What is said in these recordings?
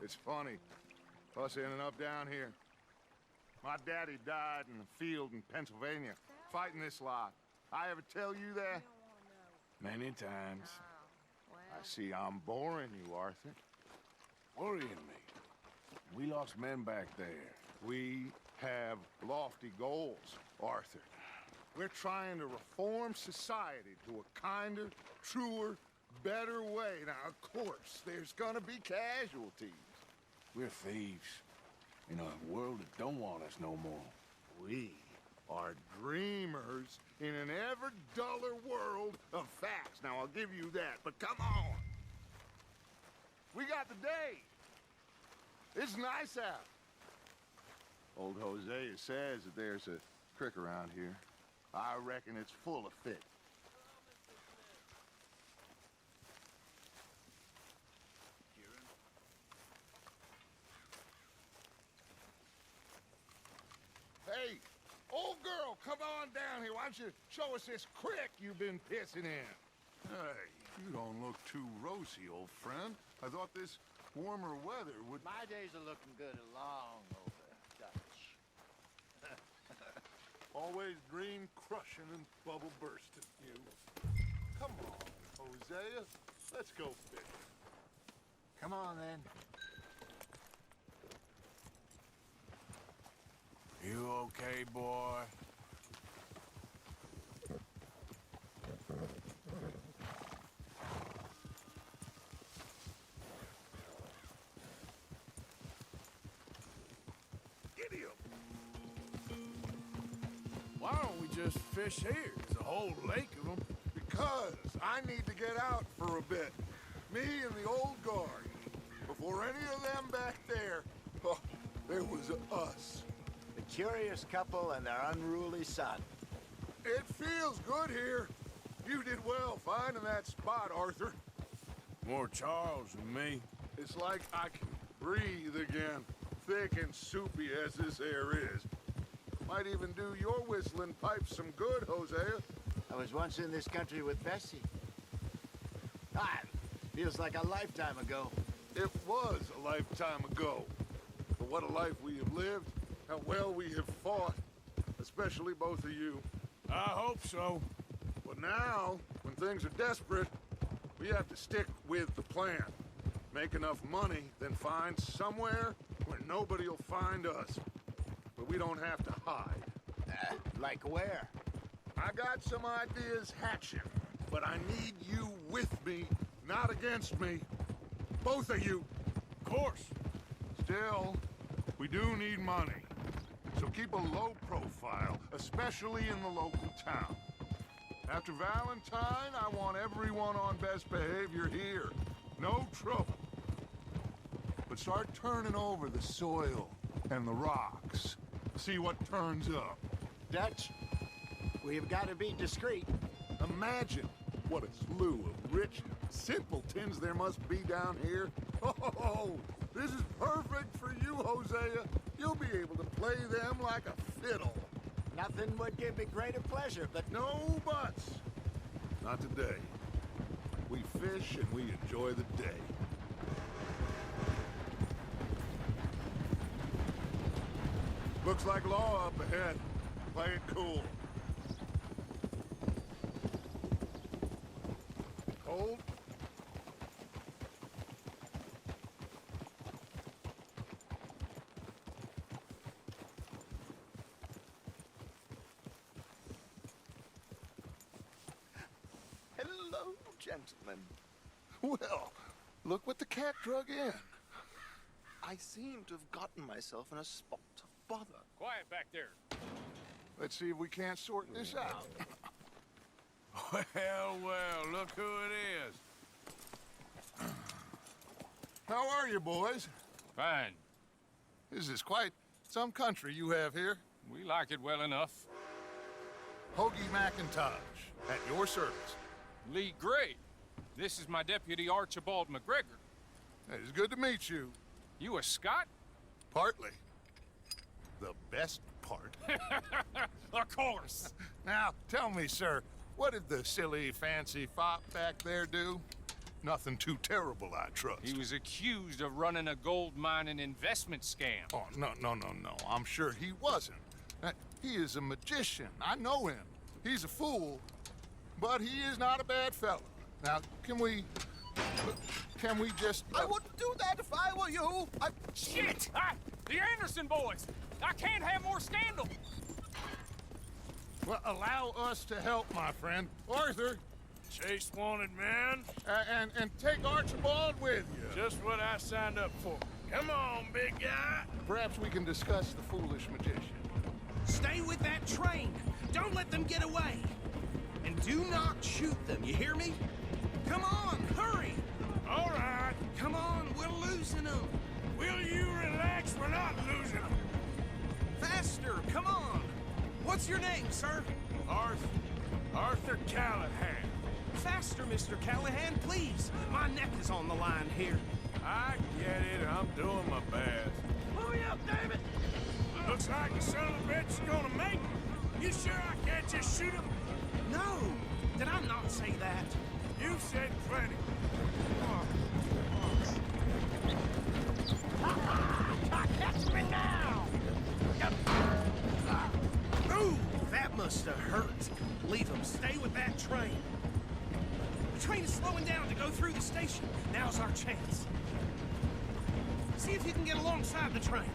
It's funny, us ending up down here. My daddy died in the field in Pennsylvania, fighting this lot. I ever tell you that? Many times. I see I'm boring you, Arthur. Worrying me. We lost men back there. We have lofty goals, Arthur. We're trying to reform society to a kinder, truer, better way. Now, of course, there's gonna be casualties. We're thieves. In a world that don't want us no more. We are dreamers in an ever duller world of facts. Now, I'll give you that, but come on. We got the day. It's nice out. Old Hosea says that there's a creek around here. I reckon it's full of fish. Hey, old girl, come on down here. Why don't you show us this creek you've been pissing in? Hey, you don't look too rosy, old friend. I thought this warmer weather would... My days are looking good along over, Dutch. Always dream crushing and bubble bursting, you. Come on, Hosea. Let's go fishing. Come on, then. You okay, boy? Giddy up. Why don't we just fish here? There's a whole lake of them. Because I need to get out for a bit. Me and the old guard. Before any of them back there, oh, there was us. The curious couple and their unruly son. It feels good here. You did well finding that spot, Arthur. More Charles than me. It's like I can breathe again, thick and soupy as this air is. Might even do your whistling pipes some good, Hosea. I was once in this country with Bessie. Ah, feels like a lifetime ago. It was a lifetime ago. But what a life we have lived, how well we have fought, especially both of you. I hope so. But now, when things are desperate, we have to stick with the plan. Make enough money, then find somewhere where nobody will find us. But we don't have to hide. Like where? I got some ideas hatching, but I need you with me, not against me. Both of you. Of course. Still, we do need money. So keep a low profile, especially in the local town. After Valentine, I want everyone on best behavior here. No trouble. But start turning over the soil and the rocks. See what turns up. Dutch, we've got to be discreet. Imagine what a slew of rich simpletons there must be down here. Oh, this is perfect for you, Hosea. You'll be able to play them like a fiddle. Nothing would give me greater pleasure, but No buts. Not today. We fish and we enjoy the day. Looks like law up ahead. Play it cool. Hold. hello, gentlemen. Well, look what the cat drug in. I seem to have gotten myself in a spot of bother. Quiet back there. Let's see if we can't sort this out. Well, look who it is. How are you, boys? Fine. This is quite some country you have here. We like it well enough. Hoagie McIntosh, at your service. Lee Gray. This is my deputy Archibald McGregor. It's good to meet you. You a Scot? Partly. The best part. Of course. Now, tell me, sir, what did the silly, fancy fop back there do? Nothing too terrible, I trust. He was accused of running a gold mining investment scam. Oh, no. I'm sure he wasn't. He is a magician. I know him. He's a fool, but he is not a bad fellow. Now, can we just... I wouldn't do that if I were you. Shit! The Anderson boys! I can't have more scandal! Well, allow us to help, my friend. Arthur, Chase wanted man. and take Archibald with you. Just what I signed up for. Come on, big guy. Perhaps we can discuss the foolish magician. Stay with that train. Don't let them get away. And do not shoot them, you hear me? Come on, hurry! All right. Come on, we're losing them. Will you relax? We're not losing them. Faster, come on. What's your name, sir? Arthur Callahan. Faster, Mr. Callahan, please. My neck is on the line here. I get it. I'm doing my best. Hurry up, David! Looks like the son of a bitch is gonna make it. You sure I can't just shoot him? No, did I not say that? You said plenty. Catch me now! Ooh, that must have hurt. Leave him. Stay with that train. The train is slowing down to go through the station. Now's our chance. See if you can get alongside the train.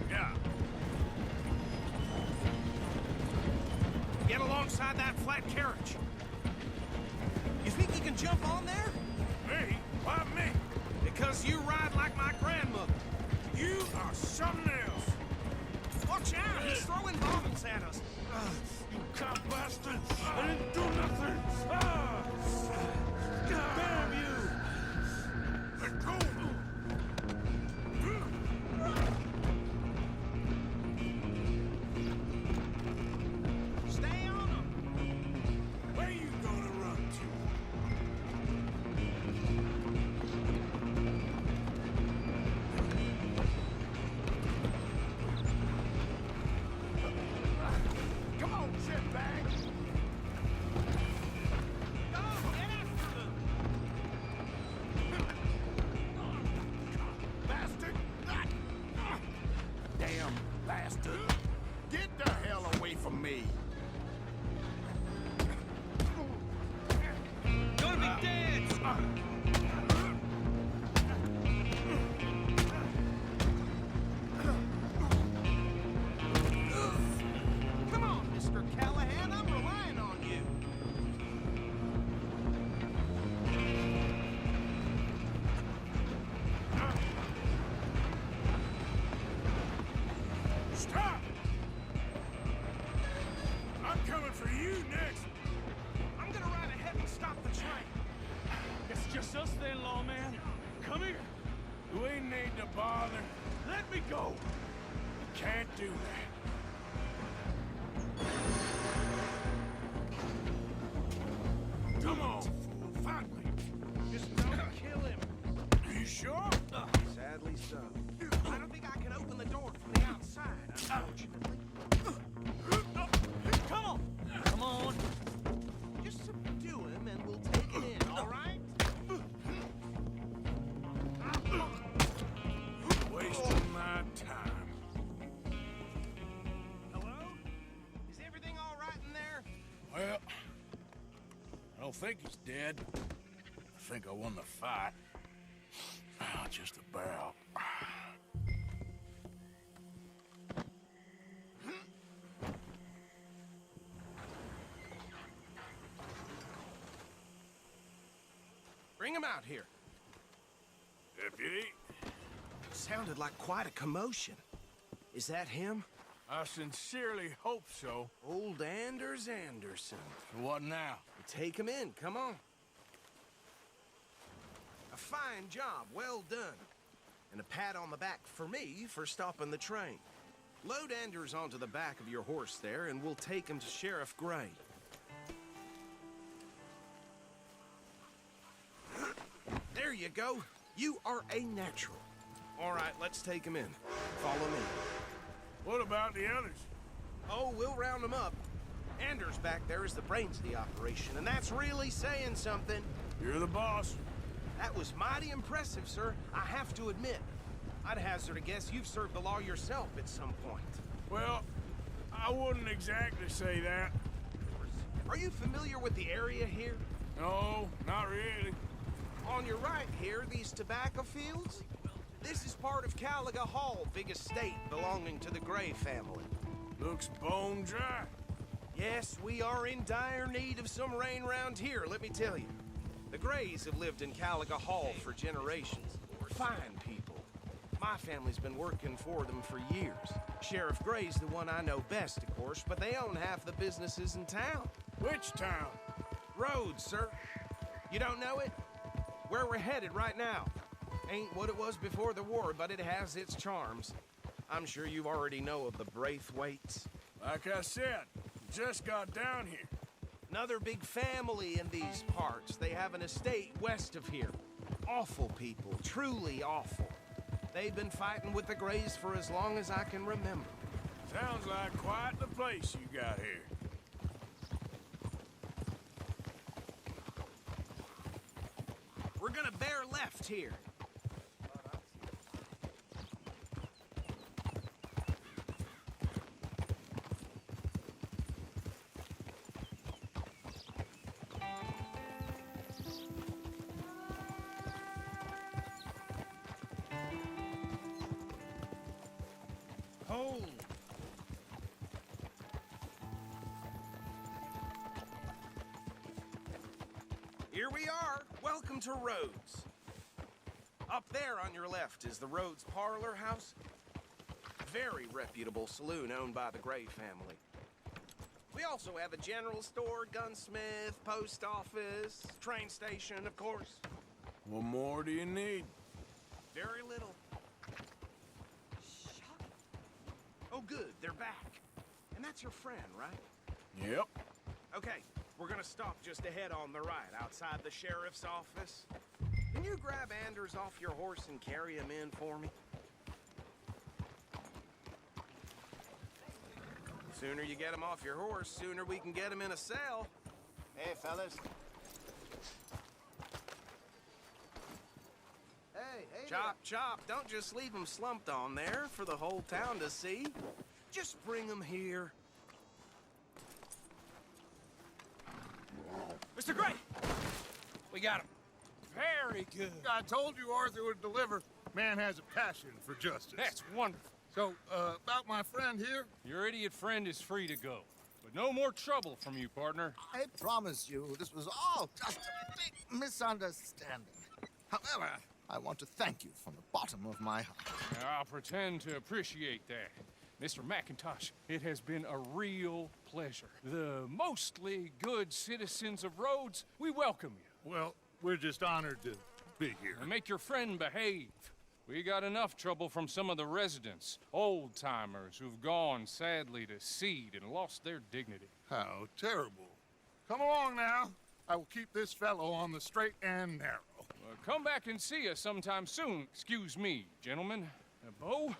Yeah. Get alongside that flat carriage. You think you can jump on there? Me? Why me? Because you ride like my grandmother. You are something else. Watch out, he's throwing bombs at us. You cop bastard! I didn't do nothing! Damn you! Let go! Stay on him. Where you gonna run Come on, shitbag! Go, get after them. Bastard! Damn bastard. Get the hell away from me. Gonna be dead. Come on, Mr. Callahan, I'm relying on you. Stop! I'm coming for you next. I'm gonna ride ahead and stop the train. It's just us then, lawman. Come here. We need to bother. Let me go. You can't do that. Come on, fool. Fight me. Just don't kill him. You sure? Sadly so. I don't think I can open the door from the outside, unfortunately. Come on. Come on. Just subdue him and we'll take it in, all right? Wasting my time. Hello? Is everything all right in there? Well, I don't think he's dead. I think I won the fight. Just about. Bring him out here. Deputy, Sounded like quite a commotion. Is that him? I sincerely hope so. Old Anders Anderson. What now? Take him in, come on. A fine job, well done. And a pat on the back for me for stopping the train. Load Anders onto the back of your horse there, and we'll take him to Sheriff Gray. There you go. You are a natural. All right, let's take him in. Follow me. What about the others? Oh, we'll round them up. Anders back there is the brains of the operation, and that's really saying something. You're the boss. That was mighty impressive, sir. I have to admit. I'd hazard a guess you've served the law yourself at some point. Well, I wouldn't exactly say that. Are you familiar with the area here? No, not really. On your right here, these tobacco fields? This is part of Caliga Hall, big estate belonging to the Gray family. Looks bone dry. Yes, we are in dire need of some rain round here, let me tell you. The Grays have lived in Caliga Hall for generations. Fine people. My family's been working for them for years. Sheriff Gray's the one I know best, of course, but they own half the businesses in town. Which town? Rhodes, sir. You don't know it? Where we're headed right now. Ain't what it was before the war, but it has its charms. I'm sure you already know of the Braithwaites. Like I said, just got down here. Another big family in these parts. They have an estate west of here. Awful people, truly awful. They've been fighting with the Grays for as long as I can remember. Sounds like quite the place you got here. We're gonna bear left here. Hold. Here we are. Welcome to Rhodes. Up there on your left is the Rhodes Parlor House. Very reputable saloon owned by the Gray family. We also have a general store, gunsmith, post office, train station, of course. What more do you need? Very little. Oh, good, they're back. And that's your friend, right? Yep. Okay, we're gonna stop just ahead on the right, outside the sheriff's office. Can you grab Anders off your horse and carry him in for me? Sooner you get him off your horse, sooner we can get him in a cell. Hey, fellas. Chop, chop, don't just leave him slumped on there for the whole town to see. Just bring him here. Mr. Gray! We got him. Very good. I told you Arthur would deliver. Man has a passion for justice. That's wonderful. So, about my friend here? Your idiot friend is free to go. But no more trouble from you, partner. I promise you, this was all just a big misunderstanding. However, I want to thank you from the bottom of my heart. I'll pretend to appreciate that. Mr. McIntosh, it has been a real pleasure. The mostly good citizens of Rhodes, we welcome you. Well, we're just honored to be here. And make your friend behave. We got enough trouble from some of the residents, old-timers who've gone, sadly, to seed and lost their dignity. How terrible. Come along now. I will keep this fellow on the straight and narrow. Come back and see us sometime soon. Excuse me, gentlemen. Bo,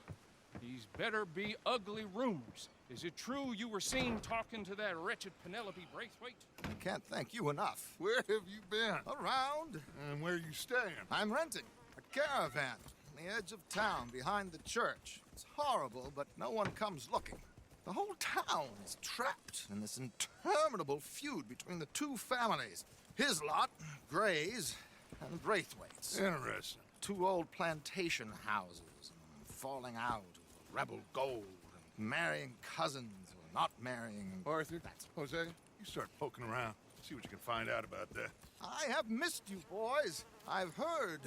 these better be ugly rumors. Is it true you were seen talking to that wretched Penelope Braithwaite? I can't thank you enough. Where have you been? Around, And where you staying? I'm renting a caravan on the edge of town behind the church. It's horrible, but no one comes looking. The whole town is trapped in this interminable feud between the two families. His lot, Gray's, and Braithwaite's. Interesting. Two old plantation houses, falling out of rebel gold, and marrying cousins who are not marrying. Arthur, Jose, you start poking around. See what you can find out about that. I have missed you, boys. I've heard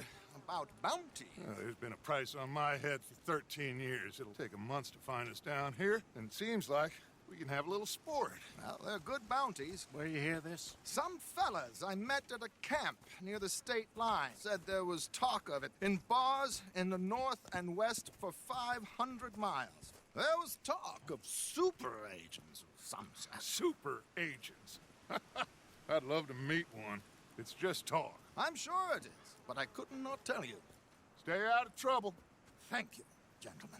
about bounty. There's been a price on my head for 13 years. It'll take a month to find us down here, and it seems like we can have a little sport. Well, they're good bounties. Where you hear this? Some fellas I met at a camp near the state line said there was talk of it in bars in the north and west for 500 miles. There was talk of super agents of some sort. Super agents. I'd love to meet one. It's just talk. I'm sure it is, but I couldn't not tell you. Stay out of trouble. Thank you, gentlemen.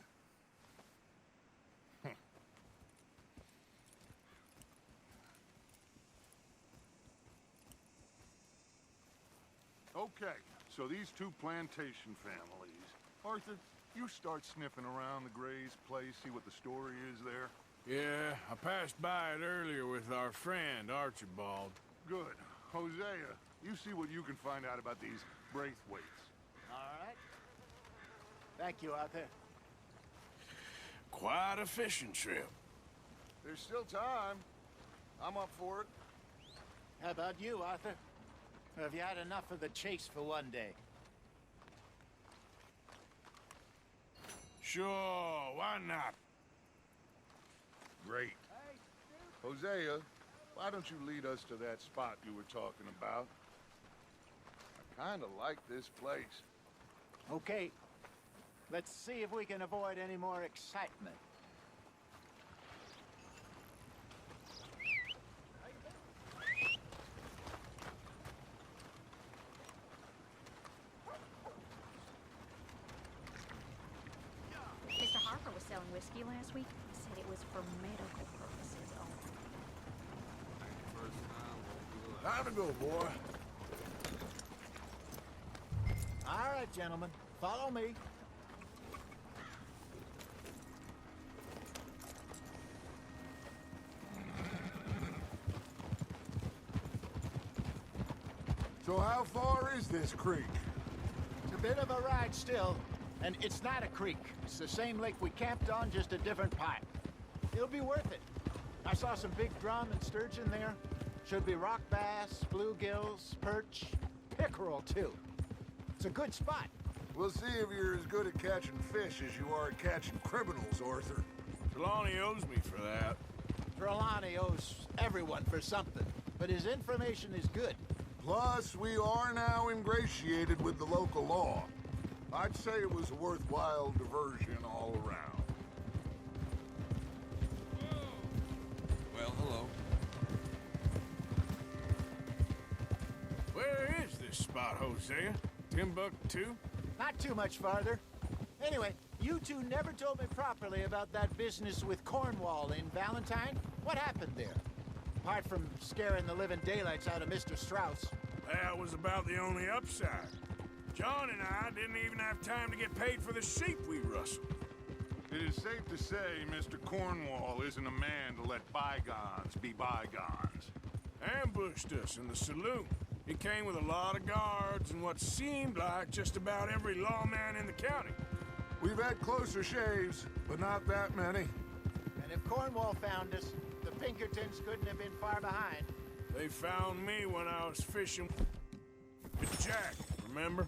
Okay, So these two plantation families... Arthur, you start sniffing around the Gray's place, see what the story is there? Yeah, I passed by it earlier with our friend, Archibald. Good. Hosea, you see what you can find out about these Braithwaites. All right. Thank you, Arthur. Quite a fishing trip. There's still time. I'm up for it. How about you, Arthur? Or have you had enough of the chase for one day? Sure, why not? Great. Hosea, why don't you lead us to that spot you were talking about? I kind of like this place. Okay. Let's see if we can avoid any more excitement. Mr. Harper was selling whiskey last week. He said it was for medical purposes only. Time to go, boy. All right, gentlemen. Follow me. So how far is this creek? It's a bit of a ride still, and it's not a creek. It's the same lake we camped on, just a different pipe. It'll be worth it. I saw some big drum and sturgeon there. Should be rock bass, bluegills, perch, pickerel too. It's a good spot. We'll see if you're as good at catching fish as you are at catching criminals, Arthur. Trelawney owes me for that. Trelawney owes everyone for something, but his information is good. Plus, we are now ingratiated with the local law. I'd say it was a worthwhile diversion all around. Well, hello. Where is this spot, Hosea? Timbuktu? Not too much farther. Anyway, you two never told me properly about that business with Cornwall in Valentine. What happened there? Apart from scaring the living daylights out of Mr. Strauss. That was about the only upside. John and I didn't even have time to get paid for the sheep we rustled. It is safe to say Mr. Cornwall isn't a man to let bygones be bygones. Ambushed us in the saloon. He came with a lot of guards and what seemed like just about every lawman in the county. We've had closer shaves, but not that many. And if Cornwall found us, the Pinkertons couldn't have been far behind. They found me when I was fishing with Jack, remember?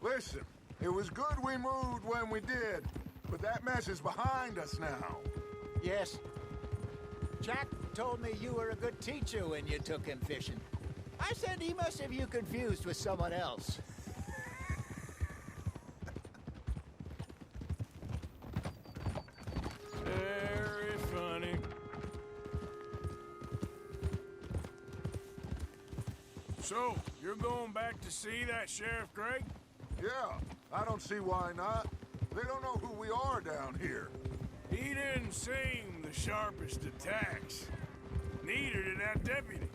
Listen, it was good we moved when we did, but that mess is behind us now. Yes. Jack told me you were a good teacher when you took him fishing. I said he must have you confused with someone else. Very funny. So, you're going back to see that Sheriff Gregg? Yeah, I don't see why not. They don't know who we are down here. He didn't seem the sharpest attacks. Neither did that deputy.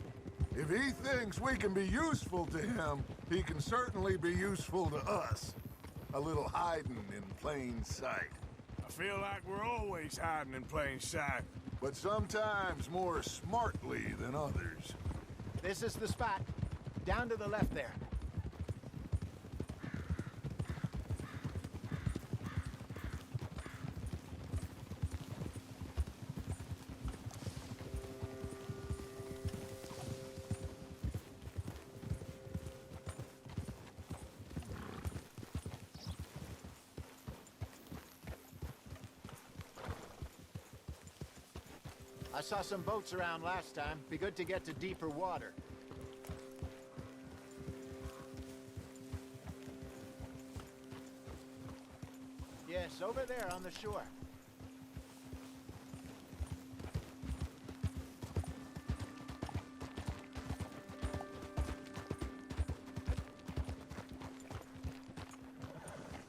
If he thinks we can be useful to him, he can certainly be useful to us. A little hiding in plain sight. I feel like we're always hiding in plain sight. But sometimes more smartly than others. This is the spot. Down to the left there. I saw some boats around last time. Be good to get to deeper water. Yes, over there on the shore.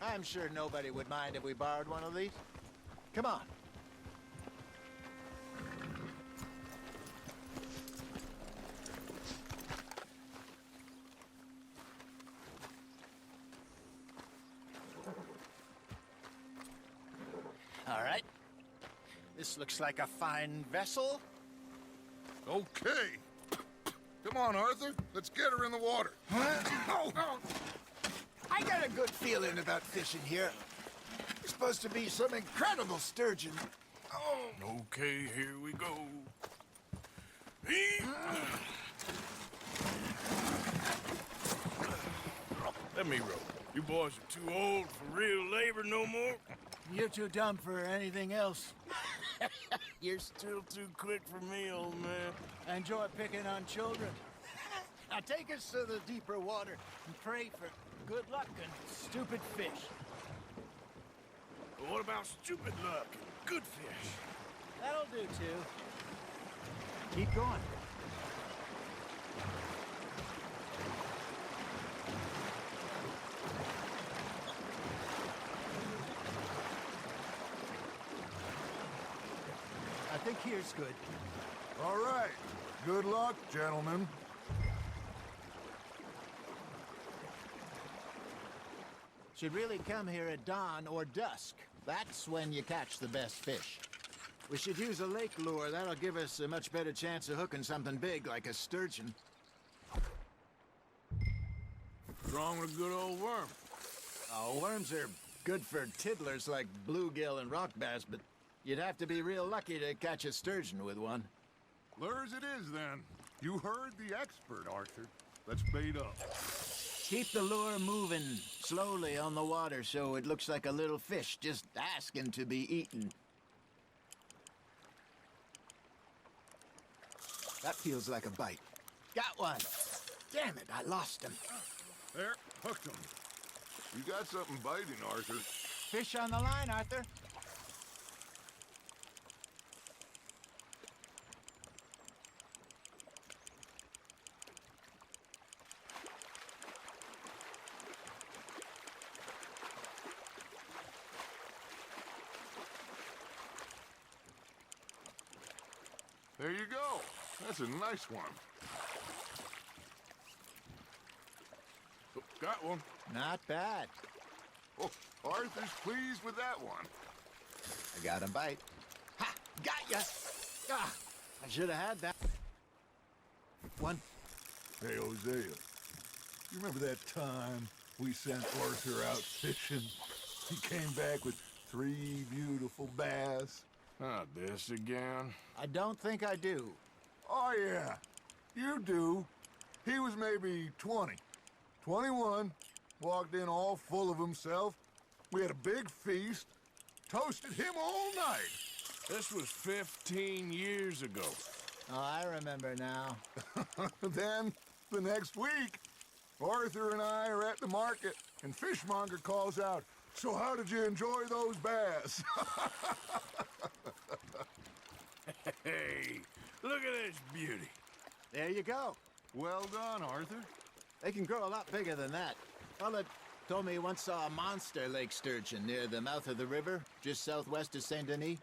I'm sure nobody would mind if we borrowed one of these. Come on. All right. This looks like a fine vessel. Okay. Come on, Arthur. Let's get her in the water. Oh. I got a good feeling about fishing here. It's supposed to be some incredible sturgeon. Oh. Okay, here we go. Let me row. You boys are too old for real labor no more. You're too dumb for anything else. You're still too quick for me, old man. I enjoy picking on children. Now take us to the deeper water and pray for good luck and stupid fish. But what about stupid luck and good fish? That'll do, too. Keep going. I think here's good. All right. Good luck, gentlemen. Should really come here at dawn or dusk. That's when you catch the best fish. We should use a lake lure. That'll give us a much better chance of hooking something big like a sturgeon. What's wrong with a good old worm? Oh, worms are good for tiddlers like bluegill and rock bass, but you'd have to be real lucky to catch a sturgeon with one. Lures it is, then. You heard the expert, Arthur. Let's bait up. Keep the lure moving slowly on the water so it looks like a little fish just asking to be eaten. That feels like a bite. Got one. Damn it, I lost him. There, hooked him. You got something biting, Arthur. Fish on the line, Arthur. There you go. That's a nice one. Oh, got one. Not bad. Oh, Arthur's pleased with that one. I got a bite. Ha! Got ya! Ah, I should have had that one. Hey, Hosea. You remember that time we sent Arthur out fishing? He came back with 3 beautiful bass. Not this again. I don't think I do. Oh, yeah. You do. He was maybe 20. 21. Walked in all full of himself. We had a big feast. Toasted him all night. This was 15 years ago. Oh, I remember now. Then, the next week, Arthur and I are at the market, and Fishmonger calls out, "So how did you enjoy those bass?" Hey, look at this beauty. There you go. Well done, Arthur. They can grow a lot bigger than that. Fella told me he once saw a monster lake sturgeon near the mouth of the river, just southwest of Saint Denis.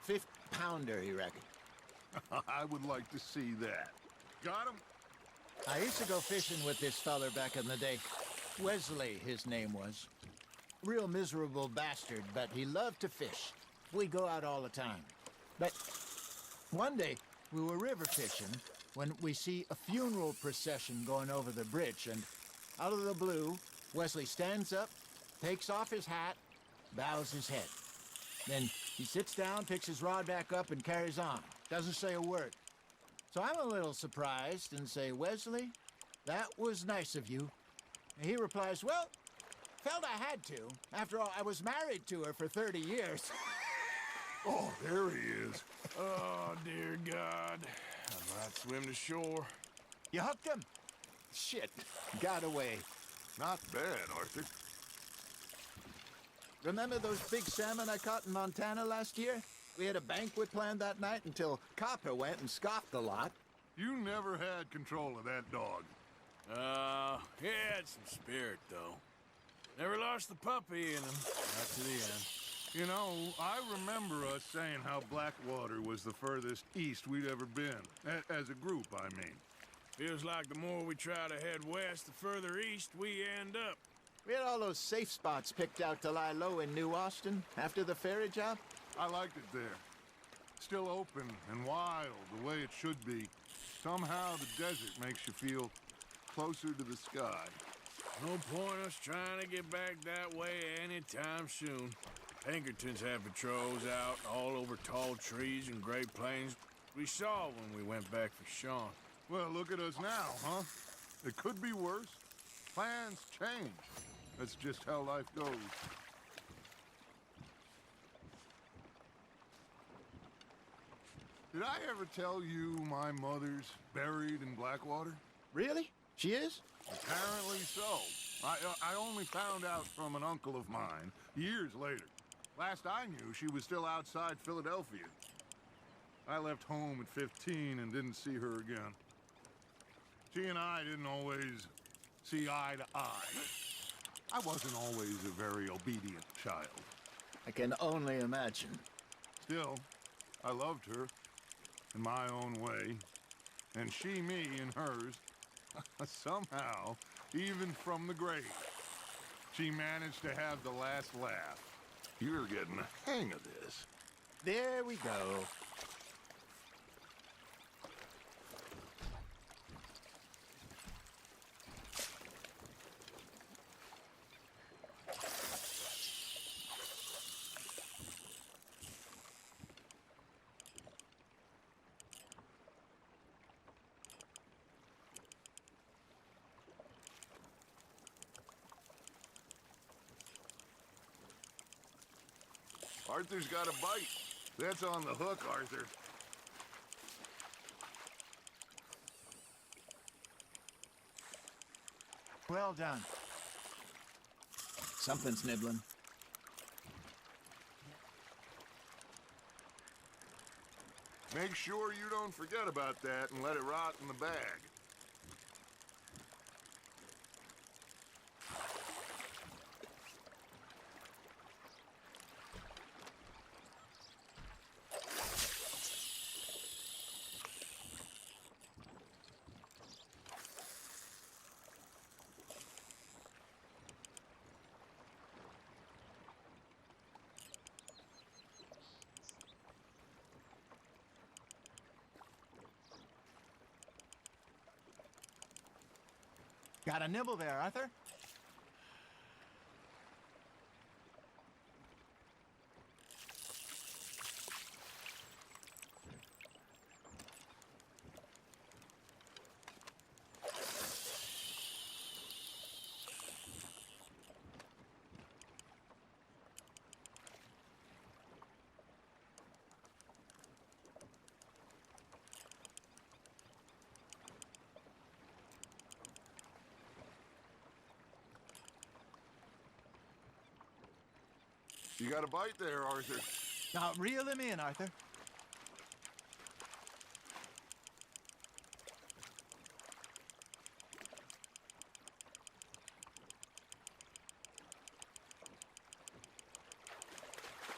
50-pounder, he reckoned. I would like to see that. Got him? I used to go fishing with this feller back in the day. Wesley, his name was. Real miserable bastard, but he loved to fish. We'd go out all the time. But one day, we were river fishing when we see a funeral procession going over the bridge, and out of the blue, Wesley stands up, takes off his hat, bows his head. Then he sits down, picks his rod back up, and carries on. Doesn't say a word. So I'm a little surprised and say, "Wesley, that was nice of you." And he replies, "Well, felt I had to. After all, I was married to her for 30 years. Oh, there he is. Oh, dear God. I might swim to shore. You hooked him? Shit, got away. Not bad, Arthur. Remember those big salmon I caught in Montana last year? We had a banquet planned that night until Copper went and scoffed a lot. You never had control of that dog. He had some spirit, though. Never lost the puppy in him. Not to the end. You know, I remember us saying how Blackwater was the furthest east we'd ever been. As a group, I mean. Feels like the more we try to head west, the further east we end up. We had all those safe spots picked out to lie low in New Austin after the ferry job. I liked it there. Still open and wild, the way it should be. Somehow the desert makes you feel closer to the sky. No point us trying to get back that way anytime soon. Pinkertons have patrols out all over tall trees and Great Plains. We saw when we went back for Sean. Well, look at us now, huh? It could be worse. Plans change. That's just how life goes. Did I ever tell you my mother's buried in Blackwater? Really? She is? Apparently so. I only found out from an uncle of mine years later. Last I knew, she was still outside Philadelphia. I left home at 15 and didn't see her again. She and I didn't always see eye to eye. I wasn't always a very obedient child. I can only imagine. Still, I loved her in my own way, and she me in hers. Somehow, even from the grave, she managed to have the last laugh. You're getting the hang of this. There we go. Arthur's got a bite. That's on the hook, Arthur. Well done. Something's nibbling. Make sure you don't forget about that and let it rot in the bag. Got a nibble there, Arthur? You got a bite there, Arthur. Now reel him in, Arthur.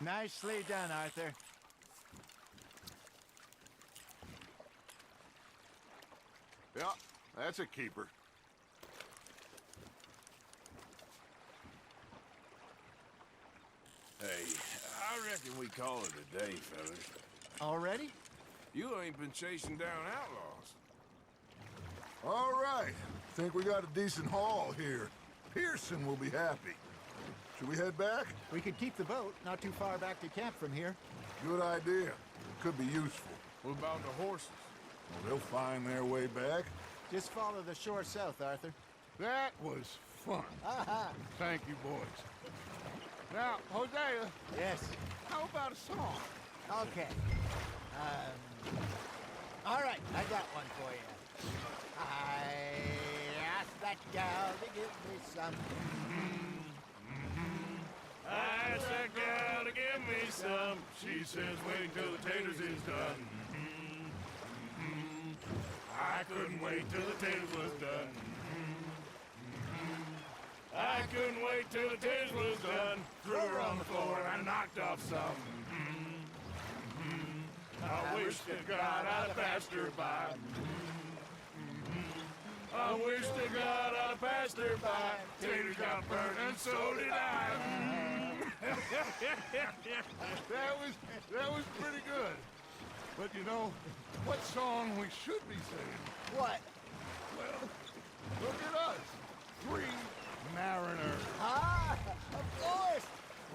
Nicely done, Arthur. Yeah, that's a keeper. Hey, I reckon we call it a day, fellas. Already? You ain't been chasing down outlaws. All right. Think we got a decent haul here. Pearson will be happy. Should we head back? We could keep the boat not too far back to camp from here. Good idea. Could be useful. What about the horses? Well, they'll find their way back. Just follow the shore south, Arthur. That was fun. Aha! Thank you, boys. Now, Hosea, Yes. how about a song? Okay. All right, I got one for you. I asked that gal to give me some. I asked that gal to give me some. She says wait till the taters is done. I couldn't wait till the taters was done. I couldn't wait till the taters was done. Threw her on the floor and I knocked off some. I wish to God I'd passed her by. I wish to God I passed her by. Taters got burnt and so did I. That was pretty good. But you know, what song we should be singing? What? Well, look at us. 3 mariners. Ah, of course.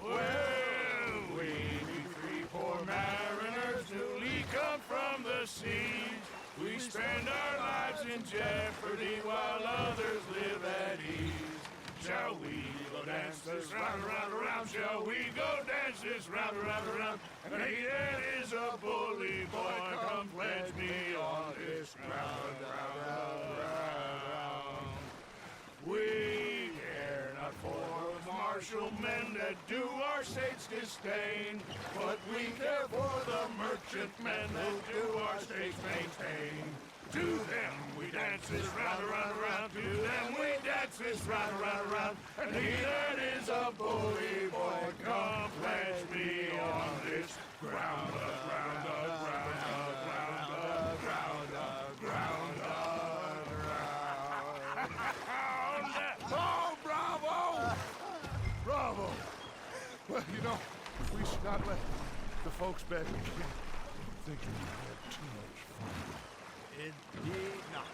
Well, we be 3 poor mariners newly come from the seas. We spend our lives in jeopardy while others live at ease. Shall we go dance this round, round, round? Shall we go dance this round, round, round? And he that is a bully boy, come pledge me on this round, round, round, round. We care not for martial men that do our states disdain, but we care for the merchant men who do our states maintain. To them we dance this round, round, round. To them we dance this round, round, round. And he that is a bully boy, come pledge me on this ground, ground, ground, ground, ground, ground, ground. Oh, bravo! Bravo! Well, you know, we should not let the folks back in camp think we had too much fun. Indeed not.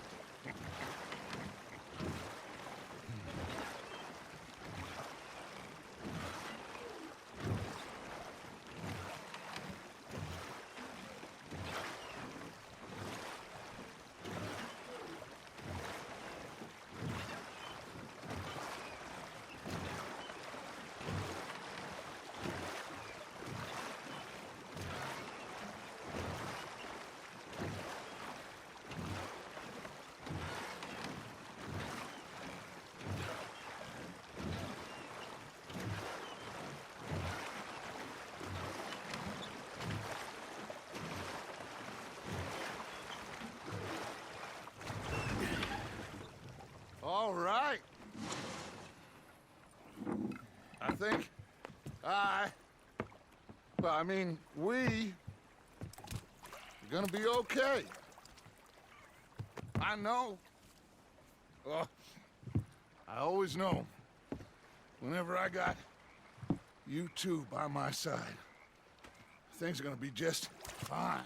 All right. I think we are gonna be okay. I know. Oh, I always know. Whenever I got you two by my side, things are gonna be just fine.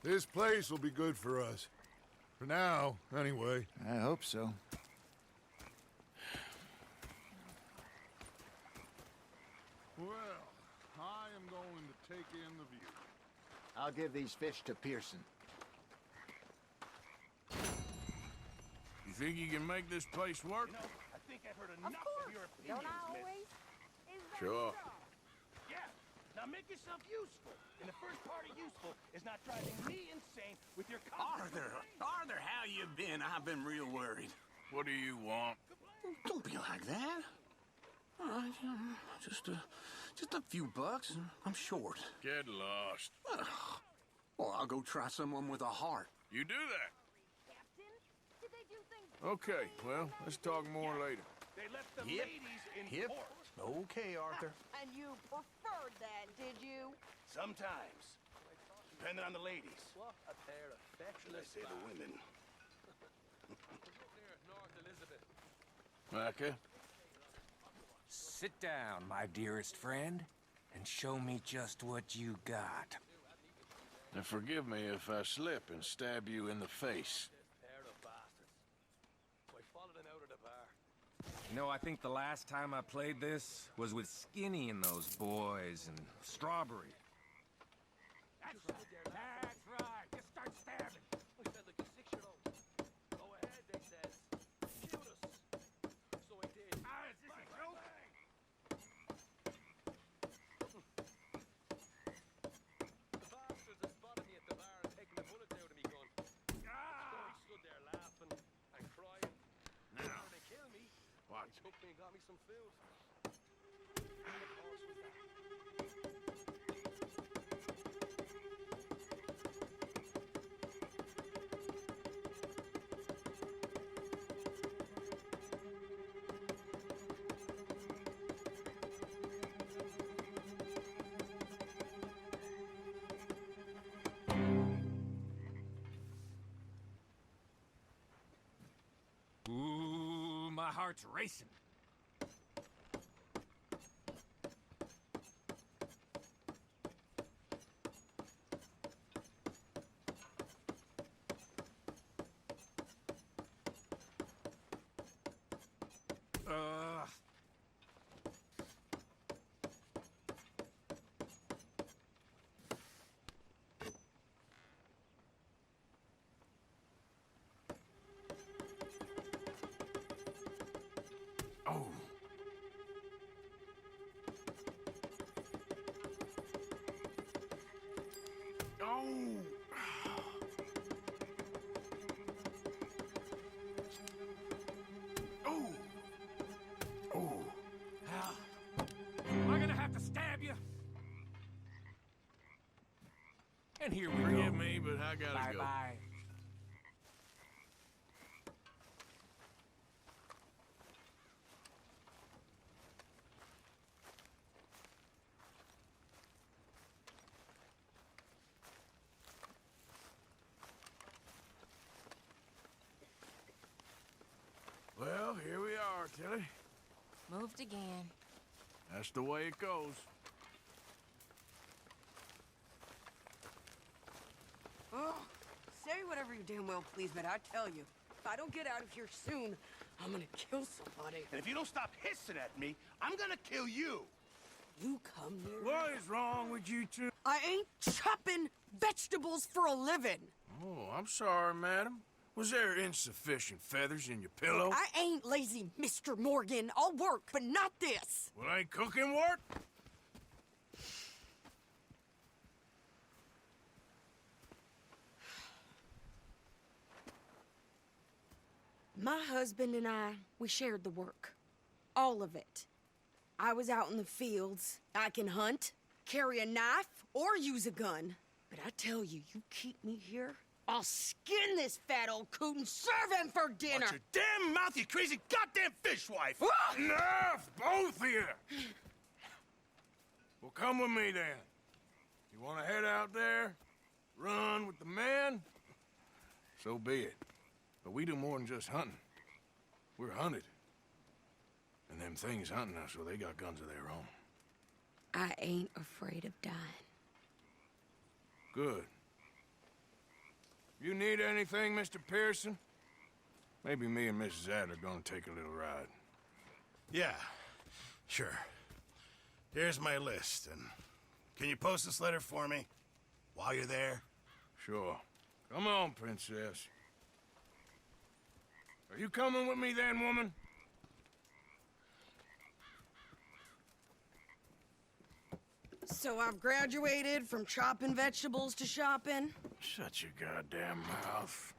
This place will be good for us. For now, anyway. I hope so. Well, I am going to take in the view. I'll give these fish to Pearson. You think you can make this place work? You know, I think I've heard Of enough course. of your Don't opinions, I miss. always? Is that Sure. so? Yeah. Now make yourself useful. And the first part of useful is not driving me insane with your constant Arthur, how you been? I've been real worried. What do you want? Don't be like that. All right, just a few bucks. I'm short. Get lost. Well, I'll go try someone with a heart. You do that. Captain, did they do things Okay, well, let's talk more later. They left the Yep. ladies in Yep. port. Okay, Arthur. And you preferred that, did you? Sometimes. Depending on the ladies. What a pair of Should I say the women? Micah? Sit down, my dearest friend, and show me just what you got. And forgive me if I slip and stab you in the face. You know, I think the last time I played this was with Skinny and those boys and Strawberry. That's right. Just start stabbing. We said like a 6-year-old. Go ahead, they says. Shoot us. So I did. Is this a joke? The bastards had spotted me at the bar and taken the bullets out of me gun. So I stood there laughing and crying. Now they kill me. What? They took me and got me some food. my heart's racing. Oh. Oh. Oh. Oh. Am I gonna have to stab you? And here we go. Forgive me, but I gotta go. Bye-bye. Well, here we are, Tilly. Moved again. That's the way it goes. Oh, say whatever you damn well please, but I tell you, if I don't get out of here soon, I'm gonna kill somebody. And if you don't stop hissing at me, I'm gonna kill you. You come near What is wrong with you two? I ain't chopping vegetables for a living. Oh, I'm sorry, madam. Was there insufficient feathers in your pillow? I ain't lazy, Mr. Morgan. I'll work, but not this. Well, ain't cooking work? My husband and I, we shared the work. All of it. I was out in the fields. I can hunt, carry a knife, or use a gun. But I tell you, you keep me here, I'll skin this fat old coot and serve him for dinner. Watch your damn mouth, you crazy goddamn fishwife! Enough, both of you! Well, come with me then. You want to head out there, run with the men? So be it. But we do more than just hunting. We're hunted. And them things hunting us, well, they got guns of their own. I ain't afraid of dying. Good. You need anything, Mr. Pearson? Maybe me and Mrs. Adler are gonna take a little ride. Yeah, sure. Here's my list, and can you post this letter for me while you're there? Sure. Come on, Princess. Are you coming with me then, woman? So I've graduated from chopping vegetables to shopping? Shut your goddamn mouth.